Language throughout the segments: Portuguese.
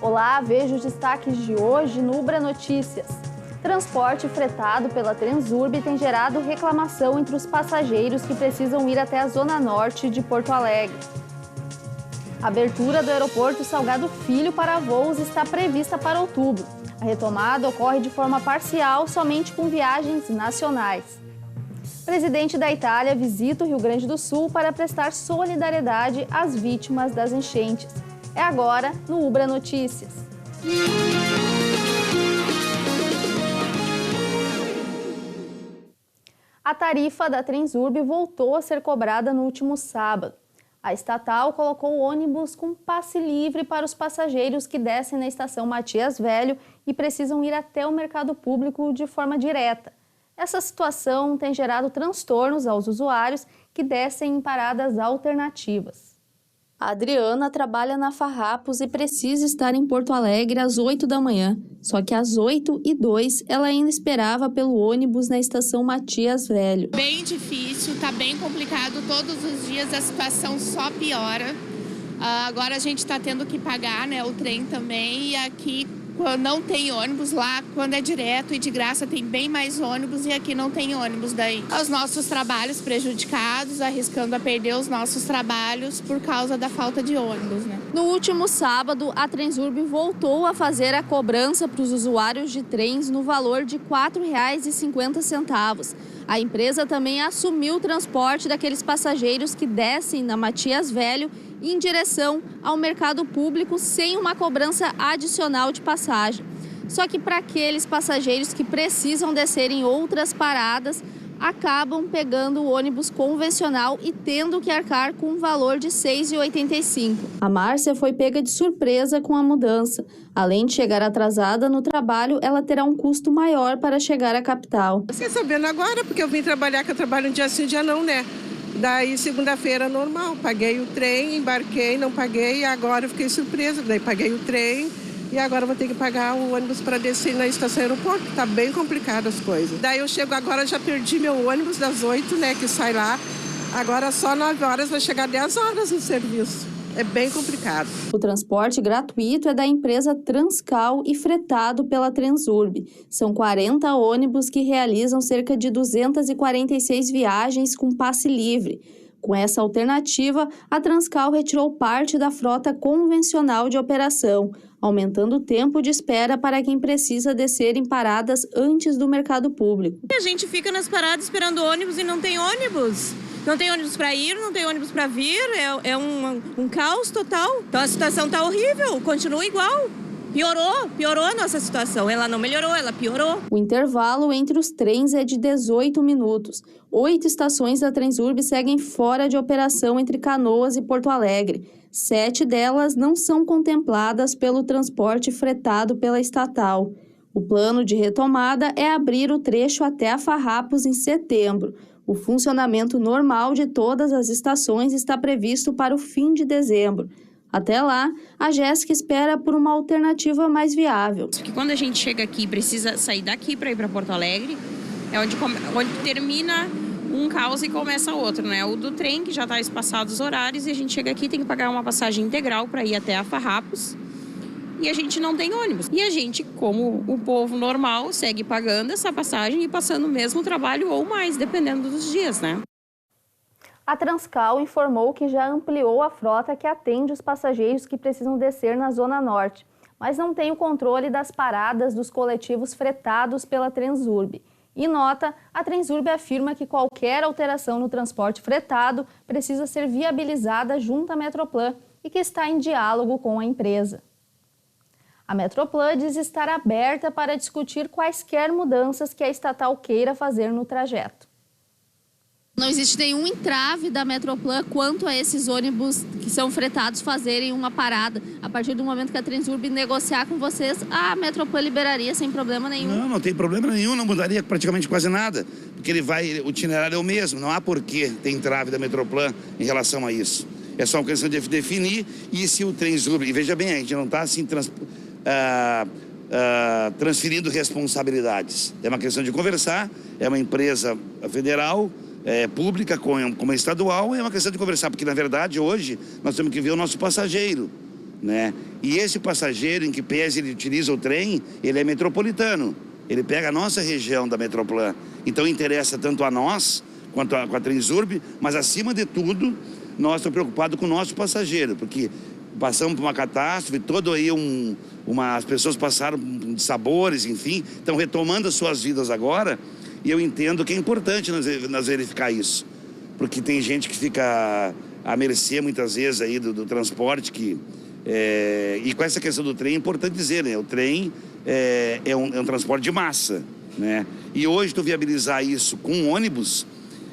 Olá, veja os destaques de hoje no Ubra Notícias. Transporte fretado pela Transurb tem gerado reclamação entre os passageiros que precisam ir até a Zona Norte de Porto Alegre. A abertura do aeroporto Salgado Filho para voos está prevista para outubro. A retomada ocorre de forma parcial, somente com viagens nacionais. O presidente da Itália visita o Rio Grande do Sul para prestar solidariedade às vítimas das enchentes. É agora no Ubra Notícias. A tarifa da Transurb voltou a ser cobrada no último sábado. A estatal colocou ônibus com passe livre para os passageiros que descem na estação Matias Velho e precisam ir até o mercado público de forma direta. Essa situação tem gerado transtornos aos usuários que descem em paradas alternativas. A Adriana trabalha na Farrapos e precisa estar em Porto Alegre às 8 da manhã. Só que às 8h02 ela ainda esperava pelo ônibus na estação Matias Velho. Bem difícil, tá bem complicado. Todos os dias a situação só piora. Agora a gente está tendo que pagar, né, o trem também. E aqui quando não tem ônibus, lá quando é direto e de graça tem bem mais ônibus e aqui não tem ônibus daí. Os nossos trabalhos prejudicados, arriscando a perder os nossos trabalhos por causa da falta de ônibus, né? No último sábado, a Transurb voltou a fazer a cobrança para os usuários de trens no valor de R$ 4,50. A empresa também assumiu o transporte daqueles passageiros que descem na Matias Velho em direção ao mercado público sem uma cobrança adicional de passagem. Só que para aqueles passageiros que precisam descer em outras paradas, acabam pegando o ônibus convencional e tendo que arcar com um valor de R$ 6,85. A Márcia foi pega de surpresa com a mudança. Além de chegar atrasada no trabalho, ela terá um custo maior para chegar à capital. Fiquei sabendo agora, porque eu vim trabalhar, que eu trabalho um dia sim, um dia não, né? Daí, segunda-feira, normal, paguei o trem, embarquei, não paguei, e agora eu fiquei surpresa. Daí, paguei o trem e agora vou ter que pagar o ônibus para descer na estação aeroporto. Tá bem complicado as coisas. Daí, eu chego agora, já perdi meu ônibus das 8, né, que sai lá. Agora, só 9 horas, vai chegar 10 horas no serviço. É bem complicado. O transporte gratuito é da empresa Transcal e fretado pela Transurb. São 40 ônibus que realizam cerca de 246 viagens com passe livre. Com essa alternativa, a Transcal retirou parte da frota convencional de operação, aumentando o tempo de espera para quem precisa descer em paradas antes do mercado público. A gente fica nas paradas esperando ônibus e não tem ônibus. Não tem ônibus para ir, não tem ônibus para vir, é um caos total. Então a situação está horrível, continua igual. Piorou a nossa situação. Ela não melhorou, ela piorou. O intervalo entre os trens é de 18 minutos. 8 estações da Transurb seguem fora de operação entre Canoas e Porto Alegre. 7 delas não são contempladas pelo transporte fretado pela estatal. O plano de retomada é abrir o trecho até a Farrapos em setembro. O funcionamento normal de todas as estações está previsto para o fim de dezembro. Até lá, a Jéssica espera por uma alternativa mais viável. Porque quando a gente chega aqui e precisa sair daqui para ir para Porto Alegre, é onde termina um caos e começa outro, né? O do trem, que já está espaçado os horários, e a gente chega aqui e tem que pagar uma passagem integral para ir até a Farrapos. E a gente não tem ônibus. E a gente, como o povo normal, segue pagando essa passagem e passando o mesmo trabalho ou mais, dependendo dos dias, né? A Transcal informou que já ampliou a frota que atende os passageiros que precisam descer na Zona Norte, mas não tem o controle das paradas dos coletivos fretados pela Transurb. Em nota, a Transurb afirma que qualquer alteração no transporte fretado precisa ser viabilizada junto à Metroplan e que está em diálogo com a empresa. A Metroplan diz estar aberta para discutir quaisquer mudanças que a estatal queira fazer no trajeto. Não existe nenhum entrave da Metroplan quanto a esses ônibus que são fretados fazerem uma parada. A partir do momento que a Transurb negociar com vocês, a Metroplan liberaria sem problema nenhum. Não tem problema nenhum, não mudaria praticamente quase nada, porque o itinerário é o mesmo, não há porquê ter entrave da Metroplan em relação a isso. É só uma questão de definir, e se o Transurb, e veja bem, a gente não está assim transferindo responsabilidades. É uma questão de conversar, é uma empresa federal, pública como estadual, é uma questão de conversar, porque na verdade hoje nós temos que ver o nosso passageiro. né? E esse passageiro, em que pese ele utiliza o trem, ele é metropolitano. Ele pega a nossa região da Metroplan. Então interessa tanto a nós, quanto a Transurb, mas acima de tudo, nós estamos preocupados com o nosso passageiro, porque passamos por uma catástrofe, todo aí as pessoas passaram de sabores, enfim, estão retomando as suas vidas agora, e eu entendo que é importante nós verificar isso, porque tem gente que fica à mercê muitas vezes aí do transporte, e com essa questão do trem é importante dizer, né? O trem é um transporte de massa, né? E hoje tu viabilizar isso com ônibus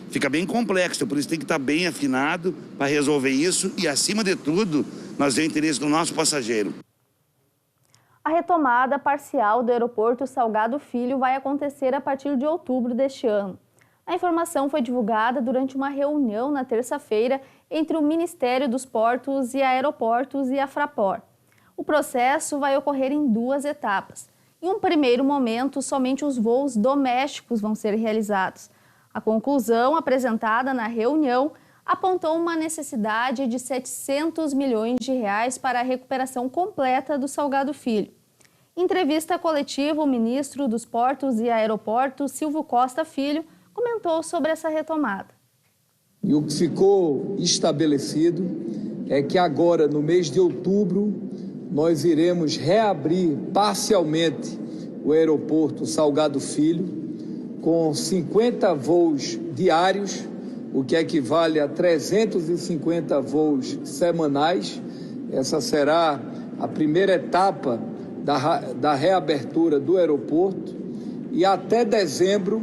fica bem complexo, por isso tem que estar bem afinado para resolver isso e, acima de tudo, nós temos interesse no nosso passageiro. A retomada parcial do aeroporto Salgado Filho vai acontecer a partir de outubro deste ano. A informação foi divulgada durante uma reunião na terça-feira entre o Ministério dos Portos e Aeroportos e a Fraport. O processo vai ocorrer em 2 etapas. Em um primeiro momento, somente os voos domésticos vão ser realizados. A conclusão apresentada na reunião apontou uma necessidade de 700 milhões de reais para a recuperação completa do Salgado Filho. Em entrevista coletiva, o ministro dos Portos e Aeroportos, Silvio Costa Filho, comentou sobre essa retomada. E o que ficou estabelecido é que agora, no mês de outubro, nós iremos reabrir parcialmente o aeroporto Salgado Filho, com 50 voos diários, o que equivale a 350 voos semanais. Essa será a primeira etapa da reabertura do aeroporto. E até dezembro,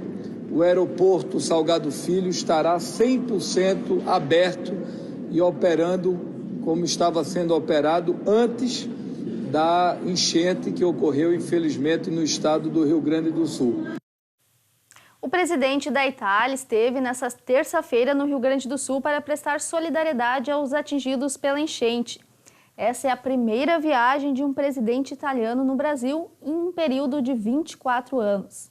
o aeroporto Salgado Filho estará 100% aberto e operando como estava sendo operado antes da enchente que ocorreu, infelizmente, no estado do Rio Grande do Sul. O presidente da Itália esteve nesta terça-feira no Rio Grande do Sul para prestar solidariedade aos atingidos pela enchente. Essa é a primeira viagem de um presidente italiano no Brasil em um período de 24 anos.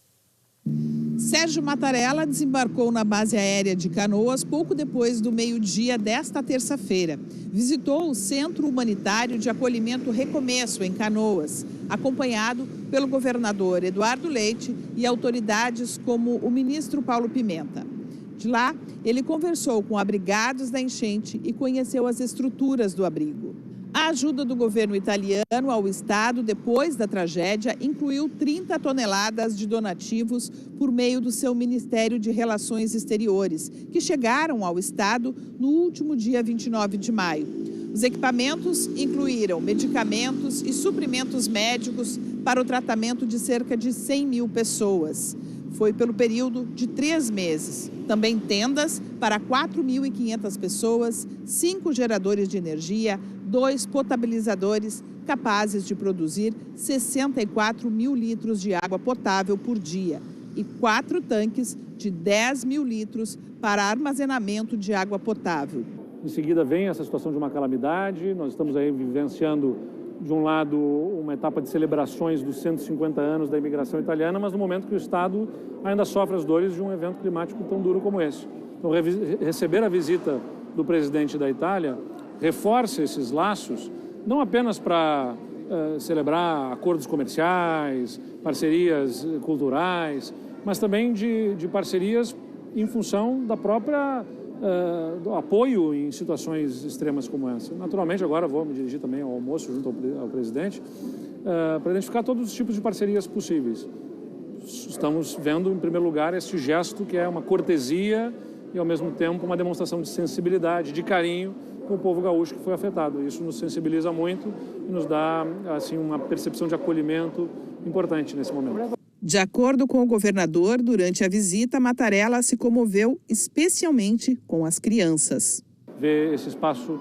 Sérgio Mattarella desembarcou na base aérea de Canoas pouco depois do meio-dia desta terça-feira. Visitou o Centro Humanitário de Acolhimento Recomeço, em Canoas, acompanhado pelo governador Eduardo Leite e autoridades como o ministro Paulo Pimenta. De lá, ele conversou com abrigados da enchente e conheceu as estruturas do abrigo. A ajuda do governo italiano ao Estado depois da tragédia incluiu 30 toneladas de donativos por meio do seu Ministério de Relações Exteriores, que chegaram ao Estado no último dia 29 de maio. Os equipamentos incluíram medicamentos e suprimentos médicos para o tratamento de cerca de 100 mil pessoas. Foi pelo período de 3 meses. Também tendas para 4.500 pessoas, 5 geradores de energia, 2 potabilizadores capazes de produzir 64 mil litros de água potável por dia e 4 tanques de 10 mil litros para armazenamento de água potável. Em seguida vem essa situação de uma calamidade, nós estamos aí vivenciando, de um lado, uma etapa de celebrações dos 150 anos da imigração italiana, mas no momento que o Estado ainda sofre as dores de um evento climático tão duro como esse. Então, receber a visita do presidente da Itália reforça esses laços, não apenas para celebrar acordos comerciais, parcerias culturais, mas também de parcerias em função da própria do apoio em situações extremas como essa. Naturalmente, agora vou me dirigir também ao almoço junto ao presidente para identificar todos os tipos de parcerias possíveis. Estamos vendo, em primeiro lugar, este gesto que é uma cortesia e, ao mesmo tempo, uma demonstração de sensibilidade, de carinho com o povo gaúcho que foi afetado. Isso nos sensibiliza muito e nos dá assim, uma percepção de acolhimento importante nesse momento. De acordo com o governador, durante a visita, Mattarella se comoveu especialmente com as crianças. Ver esse espaço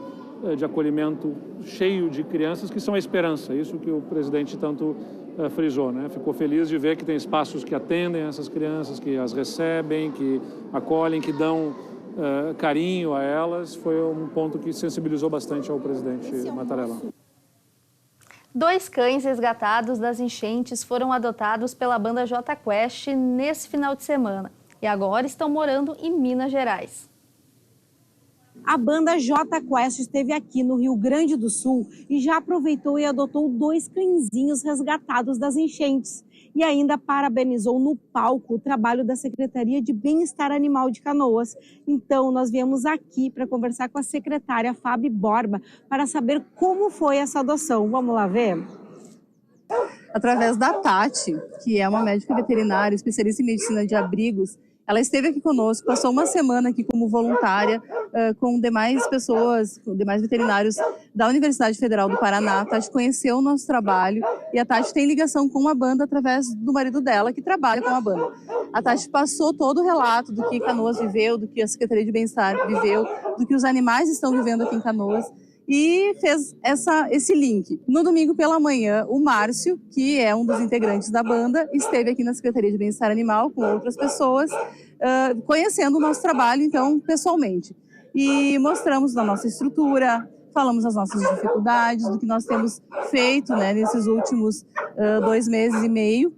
de acolhimento cheio de crianças que são a esperança, isso que o presidente tanto frisou, né? Ficou feliz de ver que tem espaços que atendem essas crianças, que as recebem, que acolhem, que dão carinho a elas. Foi um ponto que sensibilizou bastante ao presidente Mattarella. 2 cães resgatados das enchentes foram adotados pela banda Jota Quest nesse final de semana e agora estão morando em Minas Gerais. A banda Jota Quest esteve aqui no Rio Grande do Sul e já aproveitou e adotou 2 cãezinhos resgatados das enchentes. E ainda parabenizou no palco o trabalho da Secretaria de Bem-Estar Animal de Canoas. Então, nós viemos aqui para conversar com a secretária Fábio Borba para saber como foi essa adoção. Vamos lá ver? Através da Tati, que é uma médica veterinária, especialista em medicina de abrigos, ela esteve aqui conosco, passou uma semana aqui como voluntária com demais pessoas, com demais veterinários da Universidade Federal do Paraná. A Tati conheceu o nosso trabalho e a Tati tem ligação com a banda através do marido dela, que trabalha com a banda. A Tati passou todo o relato do que Canoas viveu, do que a Secretaria de Bem-Estar viveu, do que os animais estão vivendo aqui em Canoas, e fez esse link. No domingo pela manhã, o Márcio, que é um dos integrantes da banda, esteve aqui na Secretaria de Bem-Estar Animal com outras pessoas, conhecendo o nosso trabalho, então, pessoalmente. E mostramos a nossa estrutura, falamos as nossas dificuldades, do que nós temos feito, né, nesses últimos 2 meses e meio,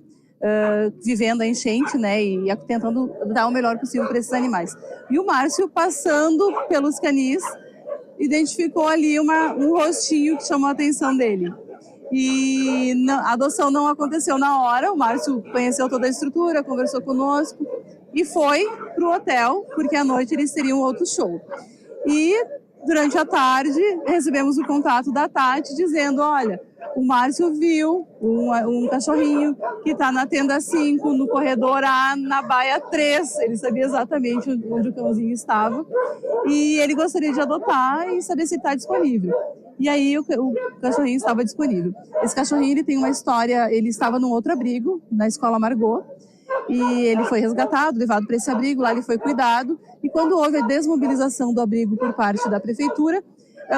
vivendo a enchente, né, e tentando dar o melhor possível para esses animais. E o Márcio, passando pelos canis, identificou ali um rostinho que chamou a atenção dele. E a adoção não aconteceu na hora, o Márcio conheceu toda a estrutura, conversou conosco e foi para o hotel, porque à noite eles teriam outro show. E durante a tarde recebemos o contato da Tati dizendo, olha, o Márcio viu um cachorrinho que está na tenda 5, no corredor A, na baia 3. Ele sabia exatamente onde o cãozinho estava. E ele gostaria de adotar e saber se está disponível. E aí o cachorrinho estava disponível. Esse cachorrinho ele tem uma história, ele estava num outro abrigo, na Escola Margot, e ele foi resgatado, levado para esse abrigo, lá ele foi cuidado. E quando houve a desmobilização do abrigo por parte da prefeitura,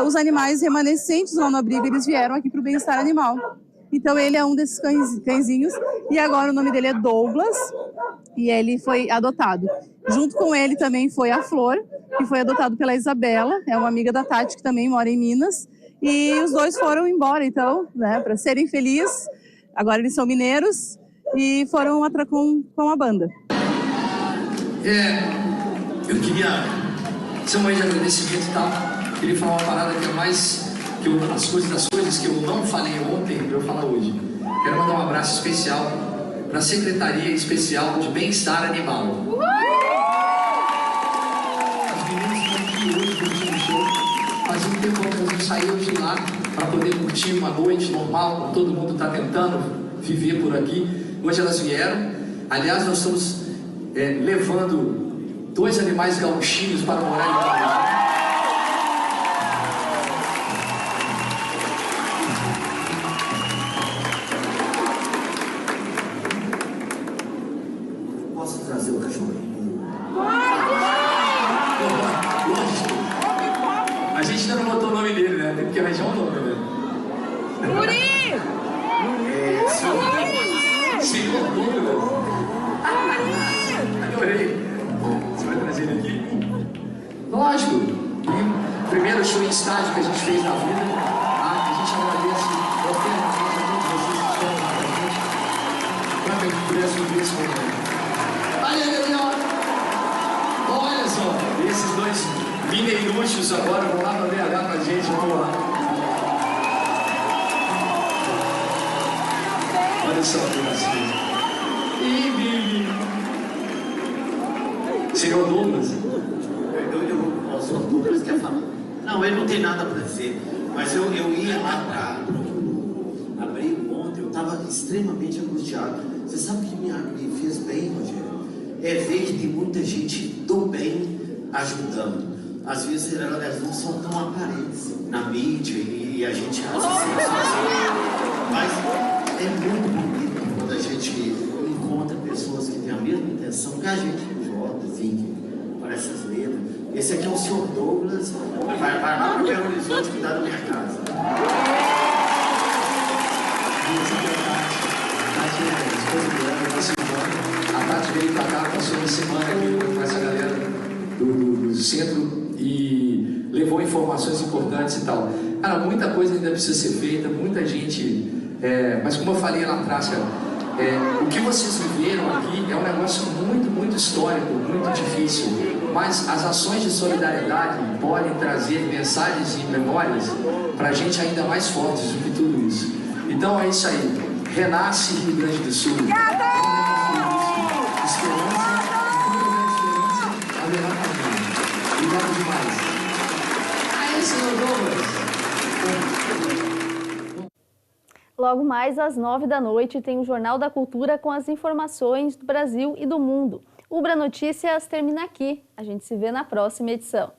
os animais remanescentes lá no abrigo, eles vieram aqui para o Bem-Estar Animal. Então ele é um desses cãezinhos e agora o nome dele é Douglas e ele foi adotado. Junto com ele também foi a Flor, que foi adotado pela Isabela, é uma amiga da Tati que também mora em Minas. E os dois foram embora, então, né, para serem felizes. Agora eles são mineiros e foram com a banda. Eu queria ser um de agradecimento, tá? Queria falar uma parada que é mais das coisas que eu não falei ontem para eu falar hoje. Quero mandar um abraço especial para a Secretaria Especial de Bem-Estar Animal. As meninas estão aqui hoje curtindo o show. Faz um tempo que nós não saímos de lá para poder curtir uma noite normal, como todo mundo está tentando viver por aqui. Hoje elas vieram. Aliás, nós estamos levando 2 animais gauchinhos para morar em Canoas. A gente ainda não botou o nome dele, né? Tem que arranjar um nome, né? Guri! Senhor Douglas. Adorei. Você vai trazer ele aqui? Lógico. E primeiro show em estádio que a gente fez na vida. A gente agradece eternamente a todos vocês que estão lá com a gente. Para que a gente pudesse viver esse momento. Olha só, esses 2 mineiruchos agora vão lá para BH com a gente, vamos lá. Olha só que gracinha. Ih, Bibi. Senhor Douglas. O senhor Douglas quer falar? Não, ele não tem nada para dizer, mas eu ia lá para abrigo ontem, eu estava extremamente angustiado. Você sabe que me fez bem, Rogério? É ver que tem muita gente do bem ajudando. Às vezes elas não são tão aparentes na mídia e a gente acha assim, mas é muito bonito quando a gente encontra pessoas que têm a mesma intenção que a gente, o Jota, assim, para essas letras. Esse aqui é o senhor Douglas, vai lá para o Belo Horizonte cuidar da minha casa. Esse aqui é a Tati é a esposa dela, da Silvana. A Tati veio para cá, passou uma semana aqui com essa galera do centro e levou informações importantes e tal. Cara, muita coisa ainda precisa ser feita, muita gente... mas como eu falei lá atrás, cara, o que vocês viveram aqui é um negócio muito, muito histórico, muito difícil. mas as ações de solidariedade podem trazer mensagens e memórias para a gente ainda mais fortes do que tudo isso. Então é isso aí. Renasce Rio Grande do Sul. Esperança, haverá caminho. Obrigado demais. Aí, senhor Douglas. Logo mais às 9 da noite tem o Jornal da Cultura com as informações do Brasil e do mundo. O Ubra Notícias termina aqui. A gente se vê na próxima edição.